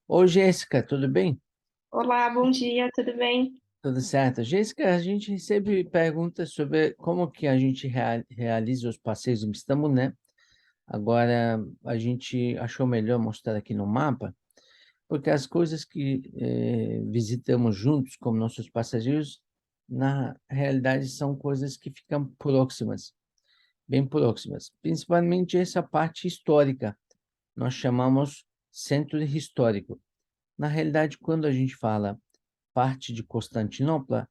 Ô, Jéssica, tudo bem? Olá, bom dia, tudo bem? Tudo certo? Jéssica, a gente recebe perguntas sobre como que a gente realiza os passeios em Istambul, né? Agora, a gente achou melhor mostrar aqui no mapa, porque as coisas que visitamos juntos como nossos passageiros, na realidade, são coisas que ficam próximas, bem próximas. Principalmente essa parte histórica, nós chamamos centro histórico. Na realidade, quando a gente fala parte de Constantinopla,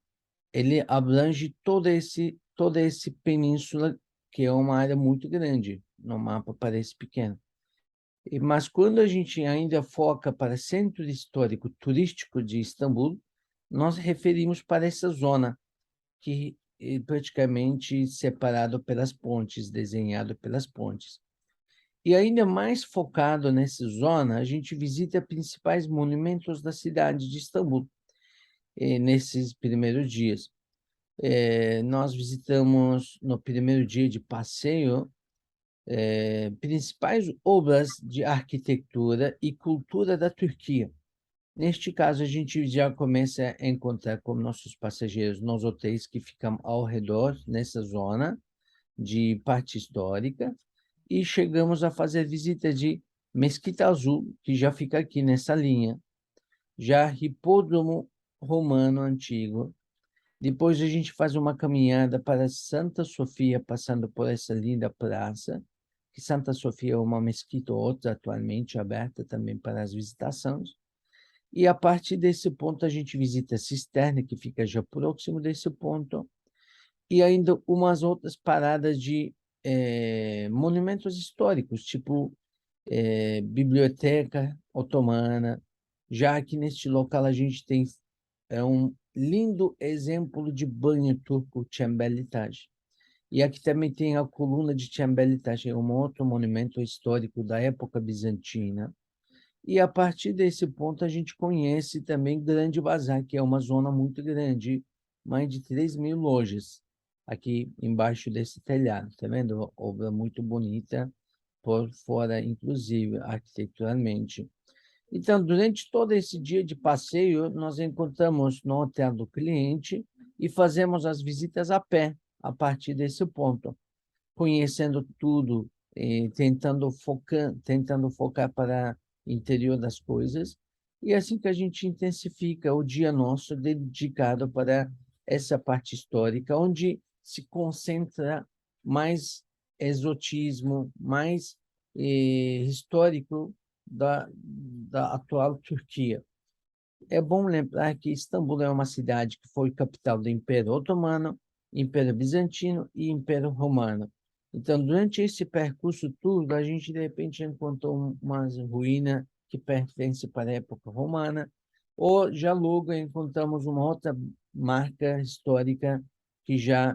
ele abrange toda esse península, que é uma área muito grande. No mapa parece pequeno. Mas quando a gente ainda foca para centro histórico turístico de Istambul, nós referimos para essa zona, que é praticamente separado pelas pontes, desenhado pelas pontes. E ainda mais focado nessa zona, a gente visita principais monumentos da cidade de Istambul, nesses primeiros dias. Nós visitamos, no primeiro dia de passeio, principais obras de arquitetura e cultura da Turquia. Neste caso, a gente já começa a encontrar com nossos passageiros nos hotéis que ficam ao redor, nessa zona de parte histórica, e chegamos a fazer visita de Mesquita Azul, que já fica aqui nessa linha, já Hipódromo Romano Antigo. Depois a gente faz uma caminhada para Santa Sofia, passando por essa linda praça, que Santa Sofia é uma mesquita ou outra atualmente aberta também para as visitações. E a partir desse ponto a gente visita a Cisterna, que fica já próximo desse ponto, e ainda umas outras paradas de monumentos históricos, tipo biblioteca otomana. Já que neste local a gente tem um lindo exemplo de banho turco Çemberli Taş. E aqui também tem a coluna de Çemberli Taş, é um outro monumento histórico da época bizantina. E a partir desse ponto a gente conhece também Grande Bazar, que é uma zona muito grande, mais de 3.000 lojas aqui embaixo desse telhado, tá vendo? Obra muito bonita por fora, inclusive arquiteturalmente. Então, durante todo esse dia de passeio, nós encontramos no hotel do cliente e fazemos as visitas a pé, a partir desse ponto, conhecendo tudo, tentando focar para o interior das coisas. E é assim que a gente intensifica o dia nosso dedicado para essa parte histórica, onde se concentra mais exotismo, mais histórico da atual Turquia. É bom lembrar que Istambul é uma cidade que foi capital do Império Otomano, Império Bizantino e Império Romano. Então, durante esse percurso todo, a gente de repente encontrou umas ruínas que pertencem para a época romana, ou já logo encontramos uma outra marca histórica que já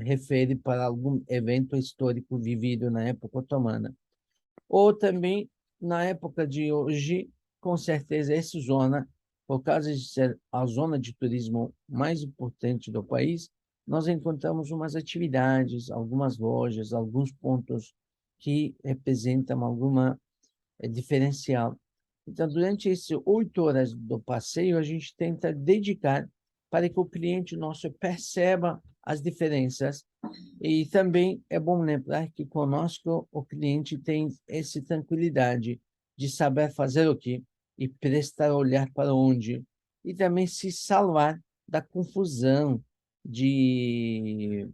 refere para algum evento histórico vivido na época otomana. Ou também, na época de hoje, com certeza, essa zona, por causa de ser a zona de turismo mais importante do país, nós encontramos umas atividades, algumas lojas, alguns pontos que representam alguma diferencial. Então, durante essas 8 horas do passeio, a gente tenta dedicar para que o cliente nosso perceba as diferenças. E também é bom lembrar que conosco o cliente tem essa tranquilidade de saber fazer o quê e prestar olhar para onde, e também se salvar da confusão de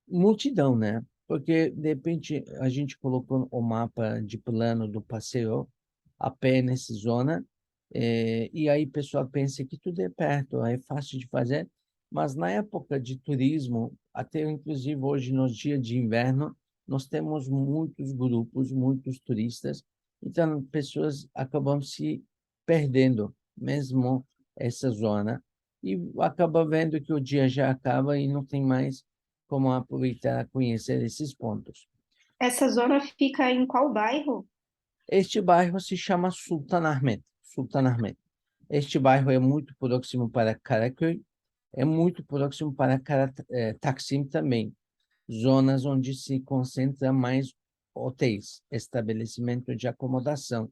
multidão, né? Porque, de repente, a gente colocou o mapa de plano do passeio a pé nessa zona, e aí o pessoal pensa que tudo é perto, é fácil de fazer, mas na época de turismo, até inclusive hoje, nos dias de inverno, nós temos muitos grupos, muitos turistas, então pessoas acabam se perdendo, mesmo essa zona, e acaba vendo que o dia já acaba e não tem mais como aproveitar, conhecer esses pontos. Essa zona fica em qual bairro? Este bairro se chama Sultanahmet. Sultanahmet. Este bairro é muito próximo para Karaköy, é muito próximo para Taksim também, zonas onde se concentra mais hotéis, estabelecimento de acomodação,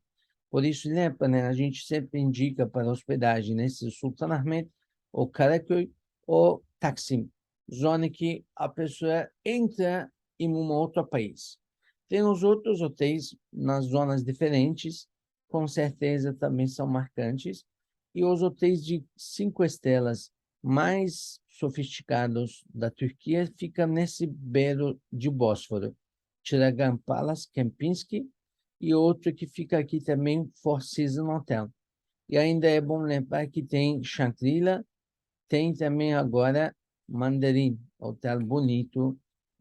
Por isso, né, a gente sempre indica para hospedagem nesse Sultanahmet, ou Karaköy, ou Taksim, zona que a pessoa entra em um outro país. Tem os outros hotéis nas zonas diferentes, com certeza também são marcantes, e os hotéis de 5 estrelas mais sofisticados da Turquia ficam nesse beiro de Bósforo. Chiragan Palace, Kempinski, e outro que fica aqui também, Four Seasons Hotel. E ainda é bom lembrar que tem Shangri-La, tem também agora Mandarim, hotel bonito,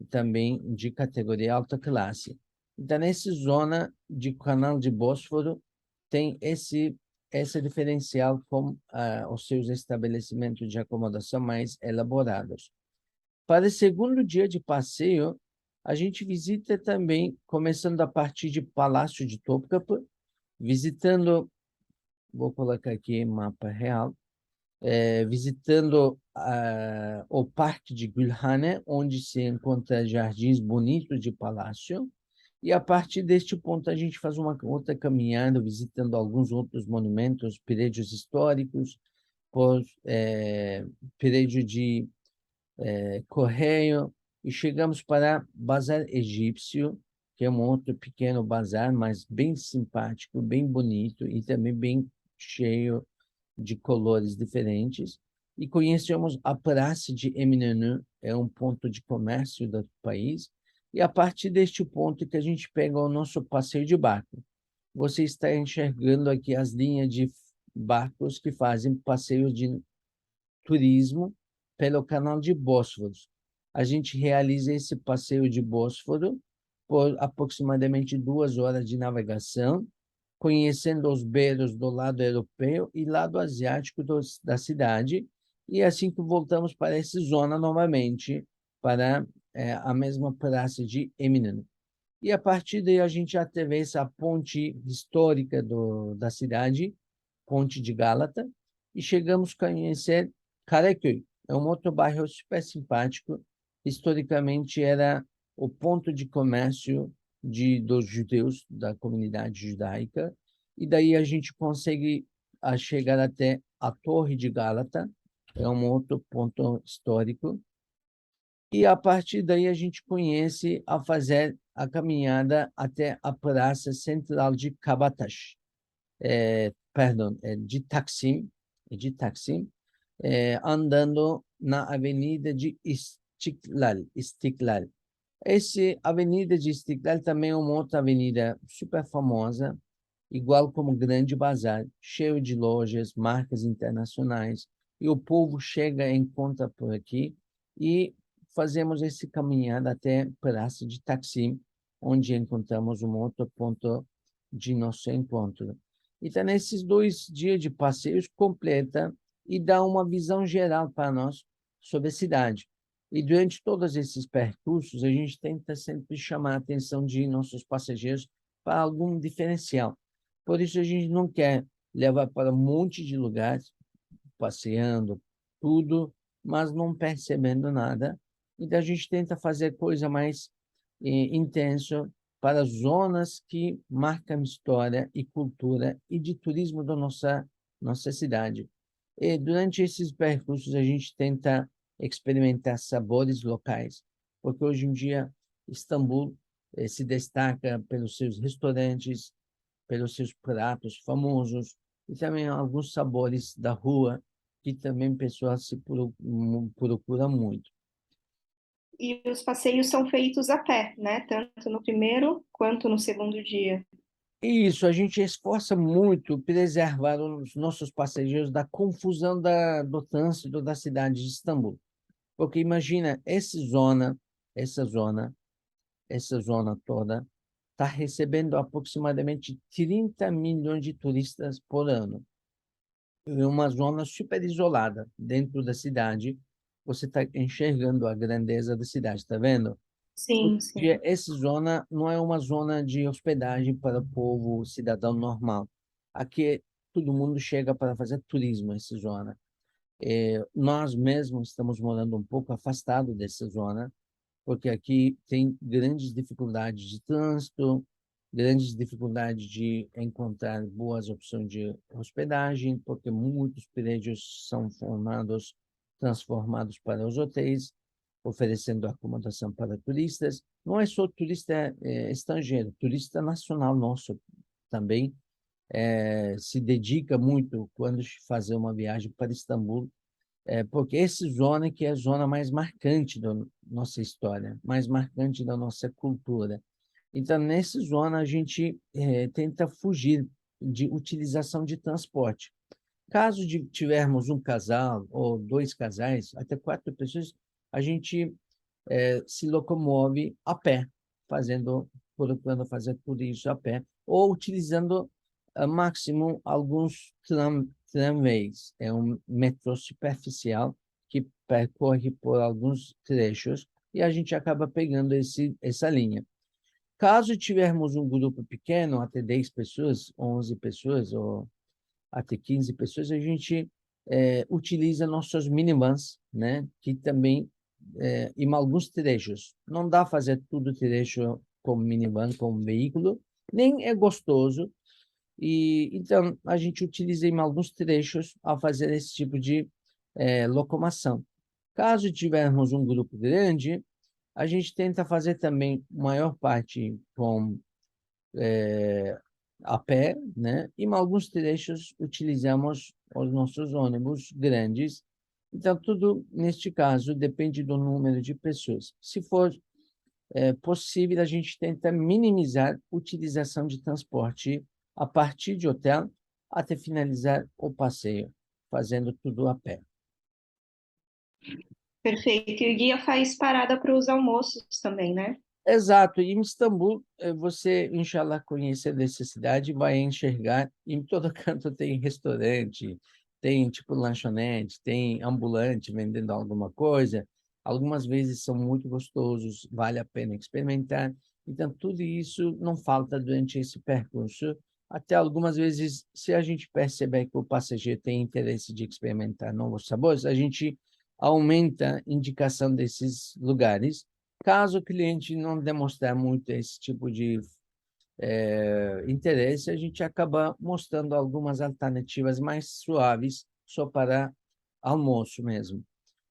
também de categoria alta classe. Então, nessa zona de Canal de Bósforo, tem esse diferencial com os seus estabelecimentos de acomodação mais elaborados. Para o segundo dia de passeio, a gente visita também, começando a partir de Palácio de Topkapı, visitando, vou colocar aqui mapa real, visitando o Parque de Gülhane, onde se encontra jardins bonitos de palácio, e a partir deste ponto a gente faz uma outra caminhada, visitando alguns outros monumentos, prédios históricos, prédio de correio, e chegamos para Bazar Egípcio, que é um outro pequeno bazar, mas bem simpático, bem bonito e também bem cheio de colores diferentes. E conhecemos a Praça de Eminönü, é um ponto de comércio do país, e a partir deste ponto que a gente pega o nosso passeio de barco. Você está enxergando aqui as linhas de barcos que fazem passeios de turismo pelo canal de Bósforo. A gente realiza esse passeio de Bósforo por aproximadamente 2 horas de navegação, conhecendo os beiros do lado europeu e lado asiático da cidade, e assim que voltamos para essa zona novamente, para a mesma praça de Eminönü. E a partir daí a gente atravessa a ponte histórica da cidade, Ponte de Gálata, e chegamos a conhecer Karaköy. É um outro bairro super simpático. Historicamente era o ponto de comércio dos judeus, da comunidade judaica, e daí a gente consegue chegar até a Torre de Gálata, é um outro ponto histórico, e a partir daí a gente conhece a fazer a caminhada até a Praça Central de Kabataş, de Taksim, andando na Avenida de Istiklal. Essa Avenida de Istiklal também é uma outra avenida super famosa, igual como Grande Bazar, cheio de lojas, marcas internacionais, e o povo chega e encontra por aqui, e fazemos esse caminhada até Praça de Taksim, onde encontramos um outro ponto de nosso encontro. Então, nesses 2 dias de passeios, completa e dá uma visão geral para nós sobre a cidade. E durante todos esses percursos, a gente tenta sempre chamar a atenção de nossos passageiros para algum diferencial. Por isso, a gente não quer levar para um monte de lugares, passeando, tudo, mas não percebendo nada. Então, a gente tenta fazer coisa mais intensa para zonas que marcam história e cultura e de turismo da nossa cidade. E durante esses percursos, a gente tenta experimentar sabores locais, porque hoje em dia Istambul se destaca pelos seus restaurantes, pelos seus pratos famosos, e também alguns sabores da rua, que também o pessoal se procura muito. E os passeios são feitos a pé, né? Tanto no primeiro quanto no segundo dia. Isso, a gente esforça muito preservar os nossos passageiros da confusão do trânsito da cidade de Istambul. Porque imagina, essa zona toda está recebendo aproximadamente 30 milhões de turistas por ano. É uma zona super isolada dentro da cidade. Você está enxergando a grandeza da cidade, está vendo? Sim, sim. Porque essa zona não é uma zona de hospedagem para o povo cidadão normal. Aqui todo mundo chega para fazer turismo nessa zona. Nós mesmos estamos morando um pouco afastado dessa zona, porque aqui tem grandes dificuldades de trânsito, grandes dificuldades de encontrar boas opções de hospedagem, porque muitos prédios são transformados para os hotéis, oferecendo acomodação para turistas. Não é só turista estrangeiro, turista nacional nosso também se dedica muito quando fazer uma viagem para Istambul, porque essa zona que é a zona mais marcante da nossa história, mais marcante da nossa cultura. Então, nessa zona, a gente tenta fugir de utilização de transporte. Caso tivermos um casal ou dois casais, até 4 pessoas, a gente se locomove a pé, procurando fazer tudo isso a pé, ou utilizando máximo alguns tramways, é um metrô superficial que percorre por alguns trechos e a gente acaba pegando essa linha. Caso tivermos um grupo pequeno, até 10 pessoas, 11 pessoas ou até 15 pessoas, a gente utiliza nossos minivans, né? Que também, em alguns trechos, não dá para fazer tudo trecho como minivan, como veículo, nem é gostoso, e então a gente utiliza em alguns trechos a fazer esse tipo de locomoção. Caso tivermos um grupo grande, a gente tenta fazer também maior parte com a pé, né? E em alguns trechos utilizamos os nossos ônibus grandes. Então, tudo, neste caso, depende do número de pessoas. Se for possível, a gente tenta minimizar a utilização de transporte a partir de hotel até finalizar o passeio, fazendo tudo a pé. Perfeito. E o guia faz parada para os almoços também, né? Exato. E em Istambul, você, inshallah, conhecer dessa cidade, vai enxergar, em todo canto tem restaurante, tem tipo lanchonete, tem ambulante vendendo alguma coisa. Algumas vezes são muito gostosos, vale a pena experimentar. Então, tudo isso não falta durante esse percurso. Até algumas vezes, se a gente perceber que o passageiro tem interesse de experimentar novos sabores, a gente aumenta a indicação desses lugares. Caso o cliente não demonstrar muito esse tipo de interesse, a gente acaba mostrando algumas alternativas mais suaves, só para almoço mesmo.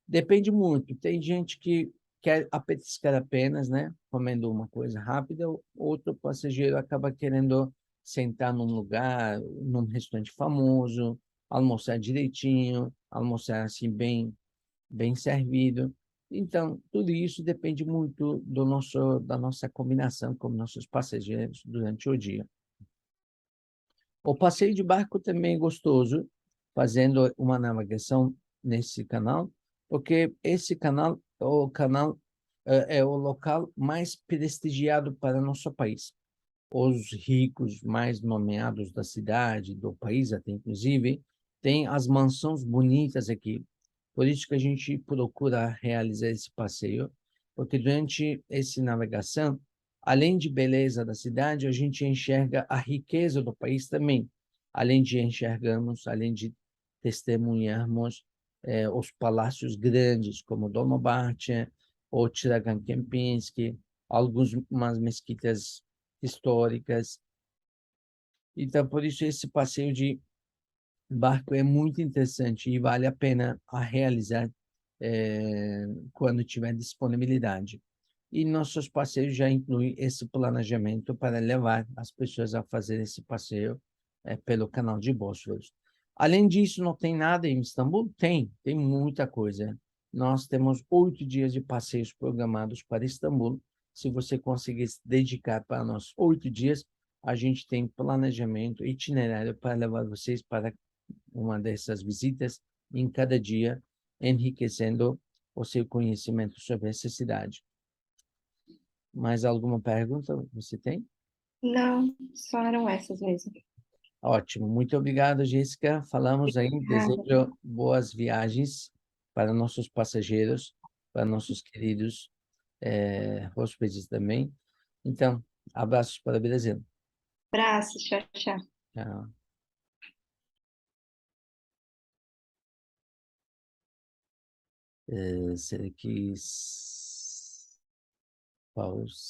Depende muito. Tem gente que quer petiscar apenas, né? Comendo uma coisa rápida, outro passageiro acaba querendo sentar num lugar, num restaurante famoso, almoçar direitinho, almoçar assim bem servido. Então, tudo isso depende muito da nossa combinação com nossos passageiros durante o dia. O passeio de barco também é gostoso, fazendo uma navegação nesse canal, porque esse canal, é o local mais prestigiado para nosso país. Os ricos mais nomeados da cidade, do país até inclusive, têm as mansões bonitas aqui. Por isso que a gente procura realizar esse passeio, porque durante essa navegação, além de beleza da cidade, a gente enxerga a riqueza do país também, além de testemunharmos os palácios grandes, como Dolmabahçe ou Tiragan Kempinski, algumas mesquitas históricas. Então, por isso, esse passeio de barco é muito interessante e vale a pena a realizar quando tiver disponibilidade. E nossos passeios já incluem esse planejamento para levar as pessoas a fazer esse passeio pelo canal de Bósforos. Além disso, não tem nada em Istambul? Tem muita coisa. Nós temos 8 dias de passeios programados para Istambul. Se você conseguir se dedicar para nós 8 dias, a gente tem planejamento, itinerário para levar vocês para uma dessas visitas em cada dia, enriquecendo o seu conhecimento sobre essa cidade. Mais alguma pergunta você tem? Não, só eram essas mesmo. Ótimo, muito obrigado, Jéssica. Falamos aí, Obrigada. desejo boas viagens para nossos passageiros, para nossos queridos hóspedes também. Então, abraços para o Brasil. Abraços, tchau, tchau. Tchau. Será que pause?